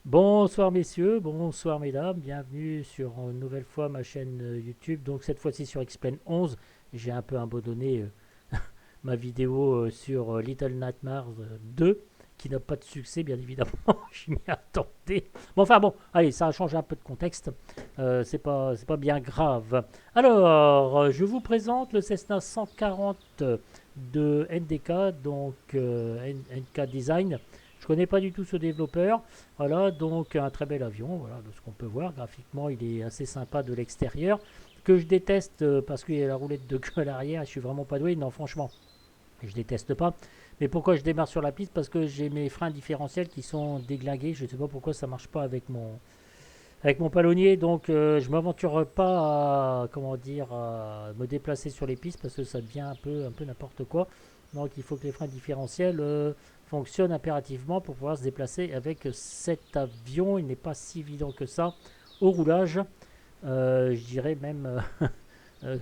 Bonsoir messieurs, bonsoir mesdames, bienvenue sur une nouvelle fois ma chaîne YouTube. Donc cette fois-ci sur Explain 11, j'ai un peu abandonné ma vidéo sur Little Nightmares 2 qui n'a pas de succès bien évidemment, je m'y attendais. Bon enfin bon, allez, ça a changé un peu de contexte, c'est pas bien grave. Alors, je vous présente le Cessna 140 de NDK, donc NK Design. Je connais pas du tout ce développeur. Voilà, donc un très bel avion, voilà, de ce qu'on peut voir. Graphiquement, il est assez sympa de l'extérieur. Que je déteste parce qu'il y a la roulette de queue à l'arrière, je suis vraiment pas doué. Non, franchement, je déteste pas. Mais pourquoi je démarre sur la piste? Parce que j'ai mes freins différentiels qui sont déglingués. Je ne sais pas pourquoi ça marche pas avec mon palonnier. Donc je m'aventure pas à, comment dire, à me déplacer sur les pistes parce que ça devient un peu n'importe quoi. Donc il faut que les freins différentiels fonctionnent impérativement pour pouvoir se déplacer avec cet avion. Il n'est pas si évident que ça au roulage. Je dirais même euh,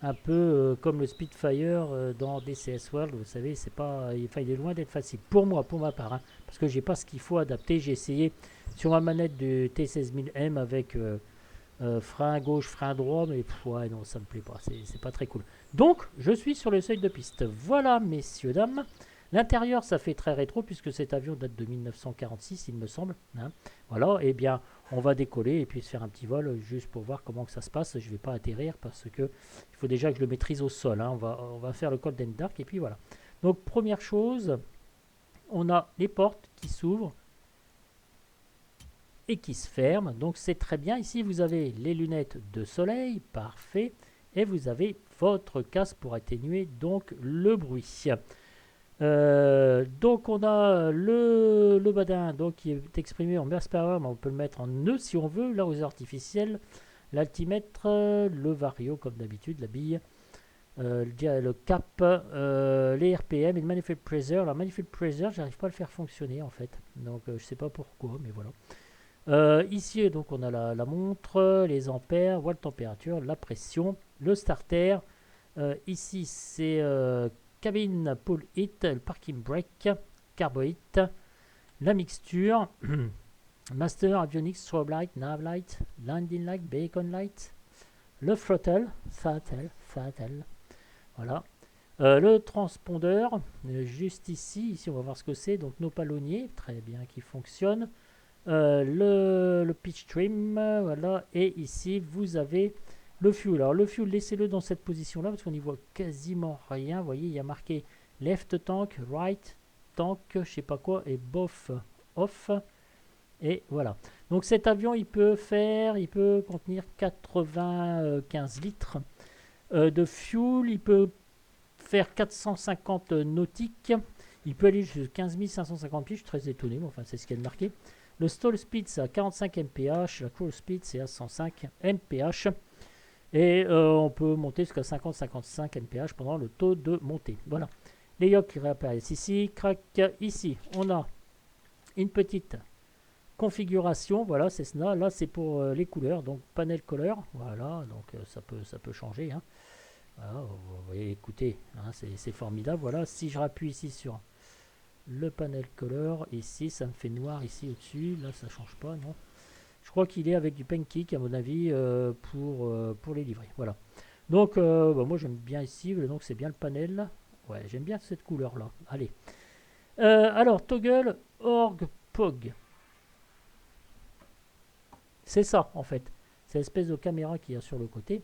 un peu comme le Spitfire dans DCS World. Vous savez, c'est pas, enfin, il est loin d'être facile pour moi, pour ma part, hein, parce que j'ai pas ce qu'il faut adapter. J'ai essayé sur ma manette de T16000M avec frein gauche, frein droit, mais ouais, non, ça me plaît pas. C'est pas très cool. Donc, je suis sur le seuil de piste. Voilà, messieurs, dames. L'intérieur, ça fait très rétro puisque cet avion date de 1946, il me semble, hein. Voilà, et bien, on va décoller et puis se faire un petit vol juste pour voir comment que ça se passe. Je ne vais pas atterrir parce que il faut déjà que je le maîtrise au sol, hein. On va faire le Cold and Dark et puis voilà. Donc, première chose, on a les portes qui s'ouvrent et qui se ferment. Donc c'est très bien. Ici, vous avez les lunettes de soleil, parfait. Et vous avez votre casque pour atténuer donc le bruit. Donc on a le badin donc, qui est exprimé en burst power, mais on peut le mettre en nœud si on veut, là aux artificiels, l'altimètre, le vario comme d'habitude, la bille, le cap, les RPM et le manifold pressure. Alors manifold pressure, j'arrive pas à le faire fonctionner en fait, donc je sais pas pourquoi, mais voilà. Ici, donc, on a la montre, les ampères, voile température, la pression, le starter. Ici, c'est cabine pull it, le parking brake, carbo it, la mixture, master avionics, strobe light, nav light, landing light, beacon light, le throttle, voilà. Le transpondeur, juste ici, on va voir ce que c'est. Donc, nos palonniers, très bien, qui fonctionnent. Le pitch trim, voilà, et ici vous avez le fuel. Alors le fuel, laissez-le dans cette position là parce qu'on n'y voit quasiment rien. Vous voyez, il y a marqué left tank, right tank, je sais pas quoi, et bof off, et voilà. Donc cet avion il peut contenir 95 litres de fuel, il peut faire 450 nautiques, il peut aller jusqu'à 15 550 pieds. Je suis très étonné, mais enfin c'est ce qu'il y a de marqué. Le stall speed c'est à 45 mph, la cruise speed c'est à 105 mph, et on peut monter jusqu'à 50-55 mph pendant le taux de montée. Voilà. Les yoks qui réapparaissent ici, crack ici. On a une petite configuration, voilà, c'est ça. Là c'est pour les couleurs, donc panel color, voilà, donc ça peut changer, hein. Voilà, vous voyez, écoutez, hein, c'est formidable. Voilà, si je rappuie ici sur le panel color, ici ça me fait noir ici au-dessus, là ça change pas, non. Je crois qu'il est avec du pancake à mon avis pour les livrer. Voilà. Donc bah, moi j'aime bien ici, donc c'est bien le panel. Ouais, j'aime bien cette couleur là. Allez. Alors toggle org pog. C'est ça en fait. C'est l'espèce de caméra qu'il y a sur le côté.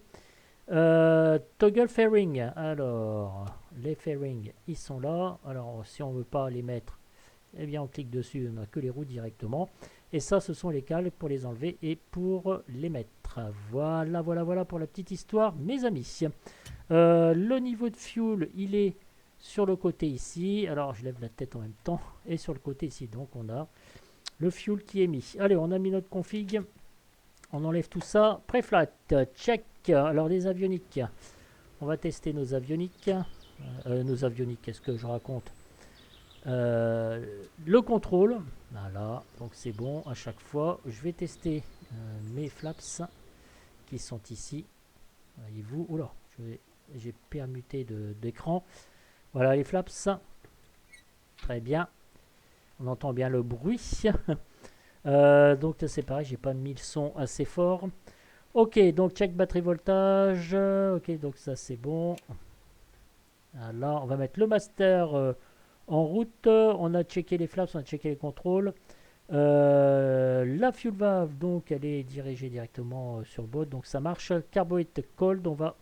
Toggle fairing. Alors, les fairings, ils sont là. Alors, si on ne veut pas les mettre, eh bien, on clique dessus, on n'a que les roues directement. Et ça, ce sont les câbles pour les enlever et pour les mettre. Voilà, voilà, voilà pour la petite histoire, mes amis. Le niveau de fuel, il est sur le côté ici. Alors, je lève la tête en même temps. Et sur le côté ici, donc, on a le fuel qui est mis. Allez, on a mis notre config. On enlève tout ça. Préflat, check. Alors, les avioniques. On va tester nos avioniques. Qu'est-ce que je raconte? Le contrôle. Voilà, donc c'est bon à chaque fois. Je vais tester mes flaps qui sont ici. Voyez-vous, oula, j'ai permuté d'écran. Voilà les flaps. Très bien. On entend bien le bruit. Donc c'est pareil, j'ai pas mis le son assez fort. Ok, donc check batterie voltage. Ok, donc ça c'est bon. Là, on va mettre le master en route. On a checké les flaps, on a checké les contrôles. La fuel valve, donc elle est dirigée directement sur le boat, donc ça marche. Carburet cold, on va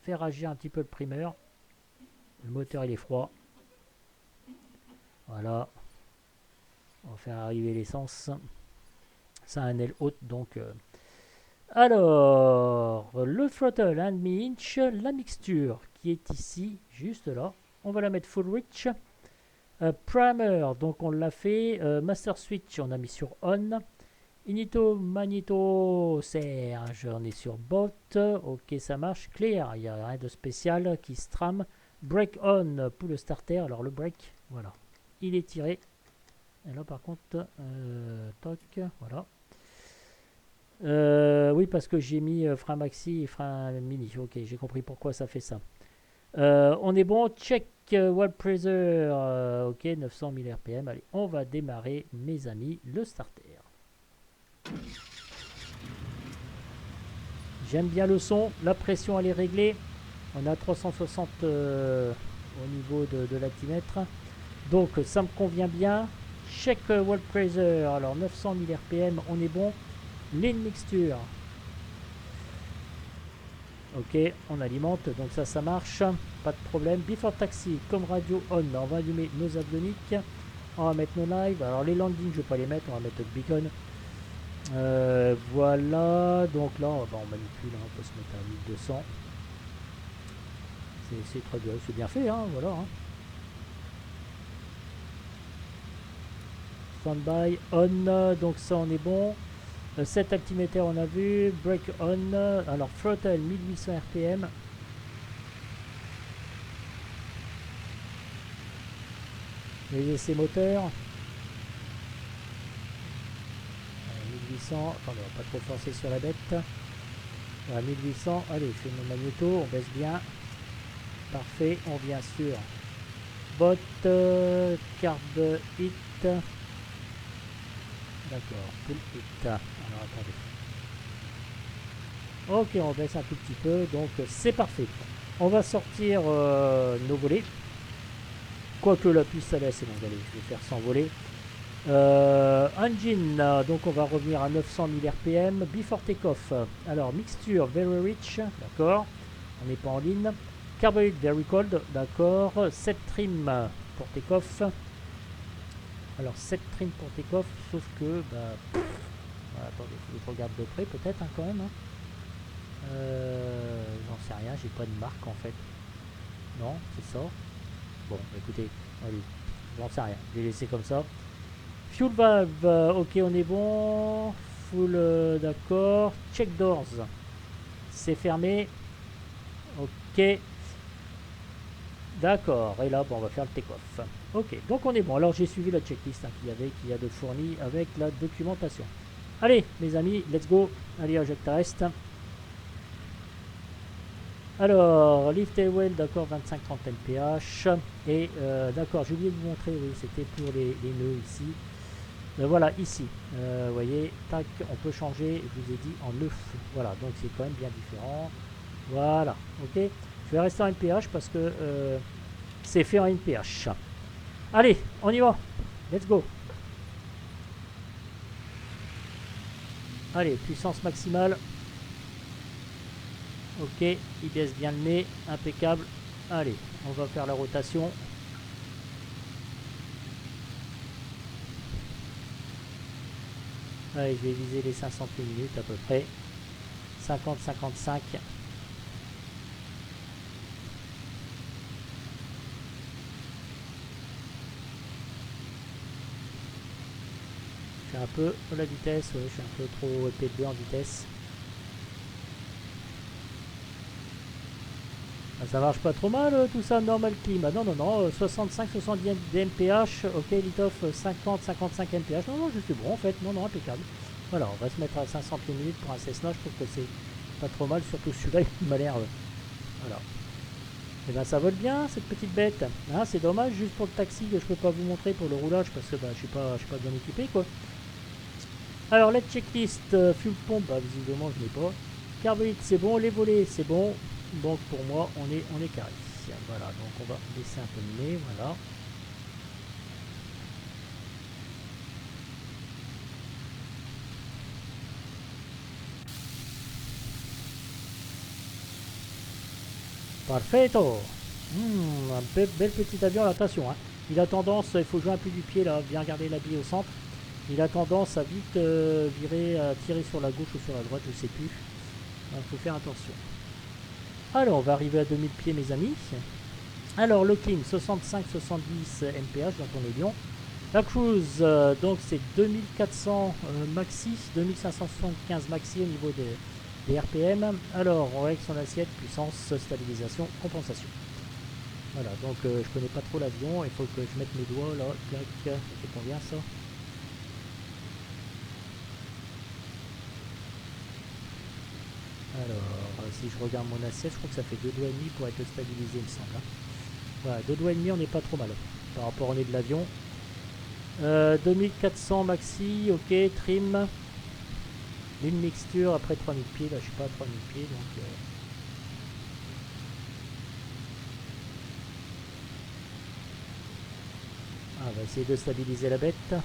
faire agir un petit peu le primeur. Le moteur il est froid. Voilà. On va faire arriver l'essence. Ça a un aile haute, donc. Alors, le throttle and inch, la mixture qui est ici, juste là. On va la mettre full rich. Primer, donc on l'a fait. Master switch, on a mis sur on. Inito, Magneto, Serge, on est sur bot. Ok, ça marche. Clear, il n'y a rien de spécial qui se trame. Break on pour le starter. Alors le break, voilà, il est tiré. Et là par contre, toc, voilà. Oui, parce que j'ai mis frein maxi et frein mini. Ok, j'ai compris pourquoi ça fait ça. On est bon. Check wall pressure. Ok, 900 000 RPM. Allez, on va démarrer, mes amis, le starter. J'aime bien le son. La pression, elle est réglée. On a 360 au niveau de l'altimètre. Donc, ça me convient bien. Check wall pressure. Alors, 900 000 RPM, on est bon. Lean mixture. Ok, on alimente, donc ça marche, pas de problème. Before taxi, comme radio on, on va allumer nos avioniques, on va mettre nos live. Alors les landings, je vais pas les mettre, on va mettre le beacon. Voilà, donc là, on manipule, on peut se mettre à 1200. C'est très bien, c'est bien fait, hein, voilà. Hein. Standby, on, donc ça on est bon. 7 altimètre on a vu, break on, alors throttle 1800 RPM. Les essais moteurs. 1800, attendez, on va pas trop forcer sur la bête. Voilà, 1800, allez, je fais mon magnéto, on baisse bien. Parfait, on vient sur bot, carb hit. D'accord, pull hit. Alors attendez. Ok, on baisse un tout petit peu, donc c'est parfait. On va sortir nos volets. Quoique la piste ça laisse, donc allez, je vais faire sans voler. Engine, donc on va revenir à 900 000 RPM. Before takeoff, alors mixture very rich, d'accord, on n'est pas en ligne. Carburet very cold, d'accord. 7 trim pour takeoff. Alors 7 trim pour takeoff, sauf que, bah, attendez, il faut que je regarde de près peut-être hein, quand même. Hein. J'en sais rien, j'ai pas de marque en fait. Non, c'est ça. Bon, écoutez, allez, j'en sais rien, je vais laisser comme ça. Fuel valve, ok, on est bon. Full, d'accord. Check doors, c'est fermé. Ok. D'accord, et là, bon, on va faire le take-off. Ok, donc on est bon. Alors j'ai suivi la checklist hein, qu'il y a de fourni avec la documentation. Allez, mes amis, let's go. Allez, injecte reste. Alors, lift et well, d'accord, 25-30 mph. Et d'accord, j'ai oublié de vous montrer, oui, c'était pour les nœuds ici. Voilà, ici, vous voyez, tac, on peut changer, je vous ai dit, en neuf. Voilà, donc c'est quand même bien différent. Voilà, ok. Je vais rester en mph parce que c'est fait en mph. Allez, on y va. Let's go. Allez, puissance maximale. Ok, il baisse bien le nez, impeccable. Allez, on va faire la rotation. Allez, je vais viser les 500 minutes à peu près. 50-55. Je suis un peu la vitesse, ouais, je suis un peu trop épais de en vitesse. Ça marche pas trop mal tout ça, normal clim. Ah, non, non, non, 65-70 mph, ok, litoff 50-55 mph. Non, non, je suis bon en fait, non, non, impeccable. Voilà, on va se mettre à 500 minutes pour un Cessna, je trouve que c'est pas trop mal, surtout celui-là, il m'a l'air. Voilà. Et ben ça vole bien cette petite bête. Hein, c'est dommage juste pour le taxi que je peux pas vous montrer pour le roulage parce que bah, je suis pas bien équipé quoi. Alors la checklist, fuel pompe, bah, visiblement je n'ai pas. Carbonite c'est bon, les volets c'est bon. Donc pour moi on est carré. Voilà, donc on va laisser un peu de nez, voilà. Parfaito. Un bel petit avion, attention. Hein. Il a tendance, il faut jouer un peu du pied là, bien garder la bille au centre. Il a tendance à vite virer, à tirer sur la gauche ou sur la droite, je sais plus. Il faut faire attention. Alors, on va arriver à 2000 pieds, mes amis. Alors, le clean, 65-70 mph, donc on est bien. La cruise, donc c'est 2400 maxi, 2575 maxi au niveau des RPM. Alors, on règle son assiette, puissance, stabilisation, compensation. Voilà, donc je connais pas trop l'avion, il faut que je mette mes doigts là, clac, ça fait combien ça? Alors, si je regarde mon assiette, je crois que ça fait 2 doigts et demi pour être stabilisé, il me semble. Hein. Voilà, 2 doigts et demi, on n'est pas trop mal par rapport au nez de l'avion. 2400 maxi, ok, trim. Une mixture après 3000 pieds, là je suis pas à 3000 pieds, donc... Ah, on va essayer de stabiliser la bête. Ah,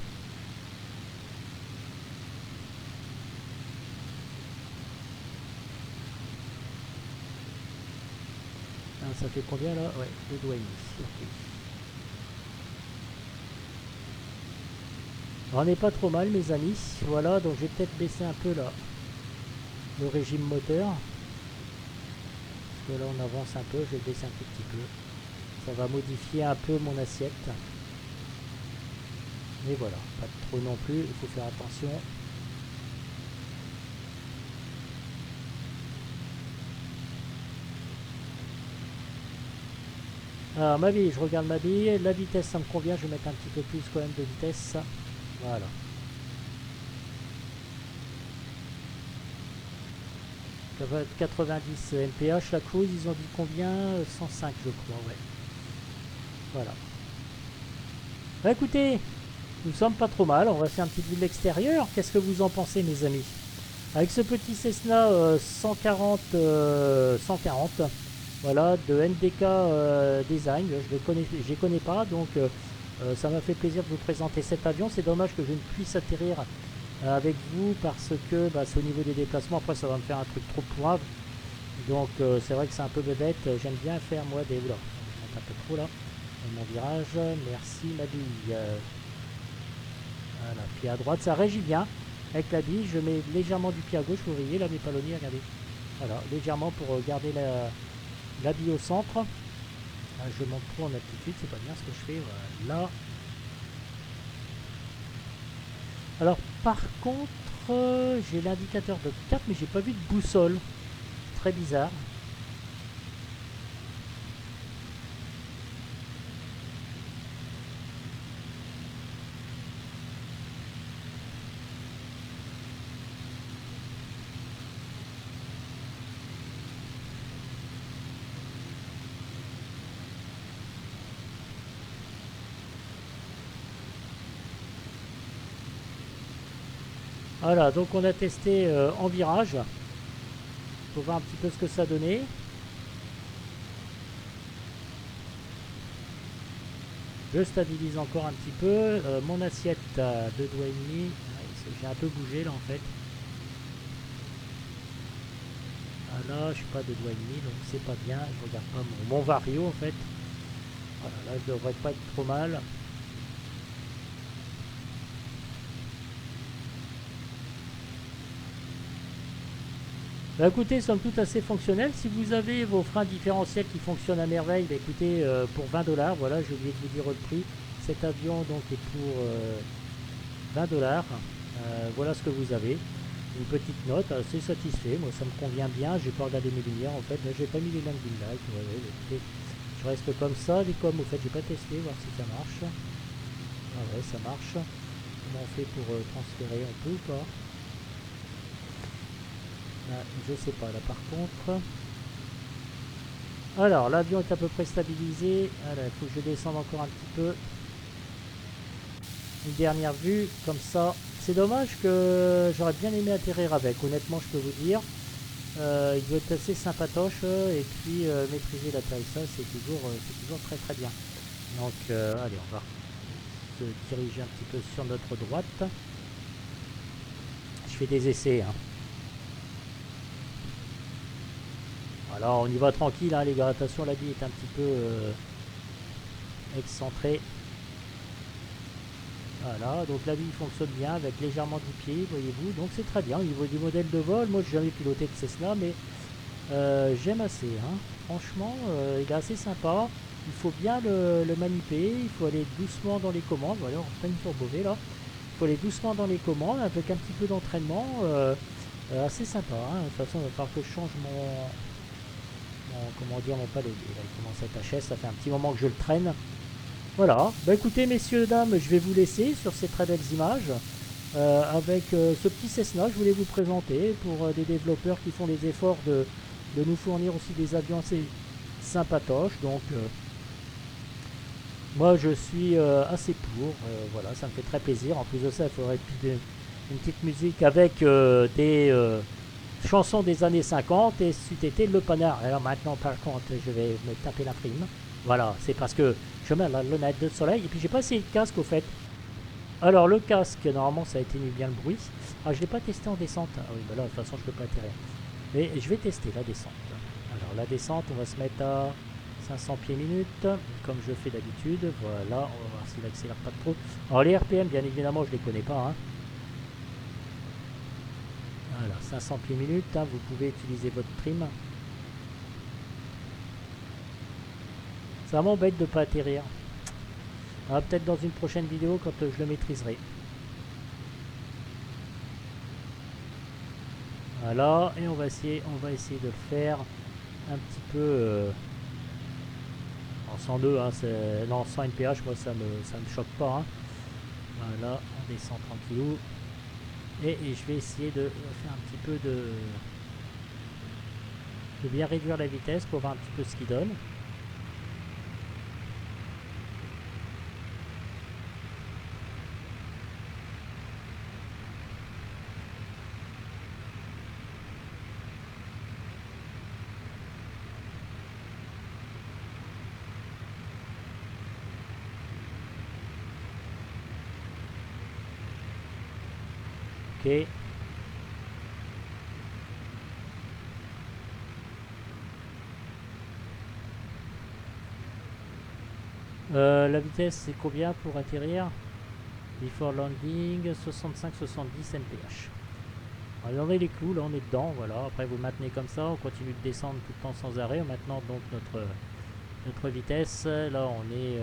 ça fait combien là? Ouais, 2 doigts et demi, ok. On n'est pas trop mal mes amis, voilà, donc je vais peut-être baisser un peu là le régime moteur. Parce que là on avance un peu, je vais baisser un tout petit peu. Ça va modifier un peu mon assiette. Mais voilà, pas trop non plus, il faut faire attention. Alors ma bille, je regarde ma bille, la vitesse ça me convient, je vais mettre un petit peu plus quand même de vitesse. Voilà. Ça va être 90 mph, la cruise ils ont dit combien? 105 je crois, ouais. Voilà. Bah écoutez, nous sommes pas trop mal, on va faire une petite vue de l'extérieur. Qu'est-ce que vous en pensez mes amis? Avec ce petit Cessna 140, voilà, de NDK Design, je ne connais pas, donc ça m'a fait plaisir de vous présenter cet avion. C'est dommage que je ne puisse atterrir avec vous parce que bah, c'est au niveau des déplacements, après ça va me faire un truc trop poivre. Donc c'est vrai que c'est un peu bébête, j'aime bien faire moi des... Oula, je monte un peu trop là, mon virage, merci ma bille. Voilà, pied à droite, ça régit bien. Avec la bille, je mets légèrement du pied à gauche, vous voyez là mes palonniers, regardez. Voilà, légèrement pour garder la bille au centre. Là, je monte trop en altitude, c'est pas bien ce que je fais, voilà. Alors par contre, j'ai l'indicateur de cap, mais j'ai pas vu de boussole. Très bizarre. Voilà, donc on a testé en virage. Pour voir un petit peu ce que ça donnait. Je stabilise encore un petit peu. Mon assiette à 2 doigts et demi. J'ai un peu bougé là en fait. Là, je suis pas à 2 doigts et demi, donc c'est pas bien. Je regarde pas mon vario en fait. Voilà, là je devrais pas être trop mal. Bah écoutez, somme toute assez fonctionnel. Si vous avez vos freins différentiels qui fonctionnent à merveille, bah écoutez, pour 20$, voilà, j'ai oublié de vous dire le prix. Cet avion donc est pour 20$. Voilà ce que vous avez. Une petite note, assez satisfait. Moi, ça me convient bien. J'ai pas regardé mes lumières en fait. Là, j'ai pas mis les lampes d'une light. Écoutez, je reste comme ça. Les coms, au fait, j'ai pas testé, voir si ça marche. Ah ouais, ça marche. Comment on fait pour transférer? On peut ou pas? Je sais pas là par contre. Alors l'avion est à peu près stabilisé. Alors il faut que je descende encore un petit peu. Une dernière vue, comme ça C'est dommage que j'aurais bien aimé atterrir avec, honnêtement je peux vous dire. Il doit être assez sympatoche et puis maîtriser l'atterrissage c'est toujours très très bien. Donc allez, on va se diriger un petit peu sur notre droite. Je fais des essais. Hein. Alors on y va tranquille, hein, les grattations, la vie est un petit peu excentrée. Voilà, donc la vie fonctionne bien avec légèrement du pied, voyez-vous, donc c'est très bien au niveau du modèle de vol. Moi j'ai jamais piloté de Cessna, mais j'aime assez, hein. Franchement il est assez sympa, il faut bien le manipuler, il faut aller doucement dans les commandes. Voilà, on reprend une turbo V là, il faut aller doucement dans les commandes avec un petit peu d'entraînement, assez sympa, hein. De toute façon il va falloir que je change comment dire, mon palodier, là il commence à être HS, ça fait un petit moment que je le traîne. Voilà, bah écoutez messieurs, dames, je vais vous laisser sur ces très belles images avec ce petit Cessna. Je voulais vous présenter pour des développeurs qui font les efforts de nous fournir aussi des avions assez sympatoches. Donc moi je suis assez pour, voilà, ça me fait très plaisir. En plus de ça, il faudrait une petite musique avec des chansons des années 50 et c'eût été le panard. Alors maintenant par contre je vais me taper la prime. Voilà, c'est parce que je mets la lunette de soleil et puis j'ai pas essayé le casque au fait. Alors le casque, normalement ça atténue bien le bruit. Ah, je l'ai pas testé en descente. Ah oui, bah là de toute façon je peux pas atterrir. Mais je vais tester la descente. Alors la descente, on va se mettre à 500 pieds minutes, comme je fais d'habitude. Voilà, on va voir s'il accélère pas trop. Alors les RPM, bien évidemment, je les connais pas. Hein. Voilà, 500 pieds minutes, hein, vous pouvez utiliser votre trim. Ça m'embête de ne pas atterrir. Ah, peut-être dans une prochaine vidéo quand je le maîtriserai. Voilà, et on va essayer de le faire un petit peu en 102, hein, non, sans NPH, moi ça me choque pas. Hein. Voilà, on descend tranquillou. Et je vais essayer de faire un petit peu de bien réduire la vitesse pour voir un petit peu ce qu'il donne. Ok. La vitesse c'est combien pour atterrir? Before landing, 65-70 mph. Alors, on est les clous, là on est dedans, voilà. Après vous maintenez comme ça, on continue de descendre tout le temps sans arrêt. Maintenant donc notre vitesse, là on est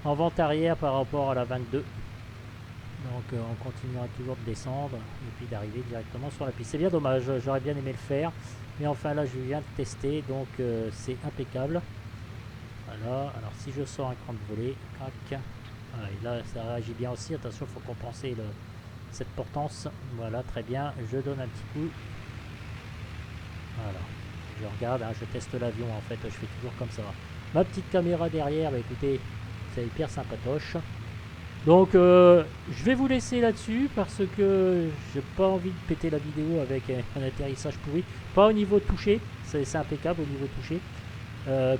en vente arrière par rapport à la 22. Donc on continuera toujours de descendre et puis d'arriver directement sur la piste. C'est bien dommage, j'aurais bien aimé le faire. Mais enfin là je viens de tester, donc c'est impeccable. Voilà, alors si je sors un cran de volée, crac. Voilà, et là ça réagit bien aussi, attention il faut compenser cette portance. Voilà, très bien, je donne un petit coup. Voilà, je regarde, hein, je teste l'avion en fait, je fais toujours comme ça. Ma petite caméra derrière, bah, écoutez, c'est hyper sympatoche. Donc je vais vous laisser là-dessus parce que j'ai pas envie de péter la vidéo avec un atterrissage pourri. Pas au niveau touché, c'est impeccable au niveau touché.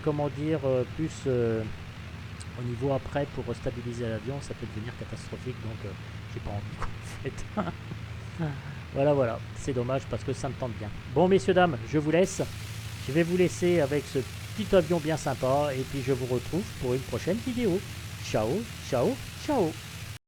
Comment dire, plus au niveau après pour stabiliser l'avion, ça peut devenir catastrophique. Donc j'ai pas envie en fait. Voilà, c'est dommage parce que ça me tente bien. Bon messieurs dames, je vous laisse. Je vais vous laisser avec ce petit avion bien sympa et puis je vous retrouve pour une prochaine vidéo. Ciao, ciao, ciao.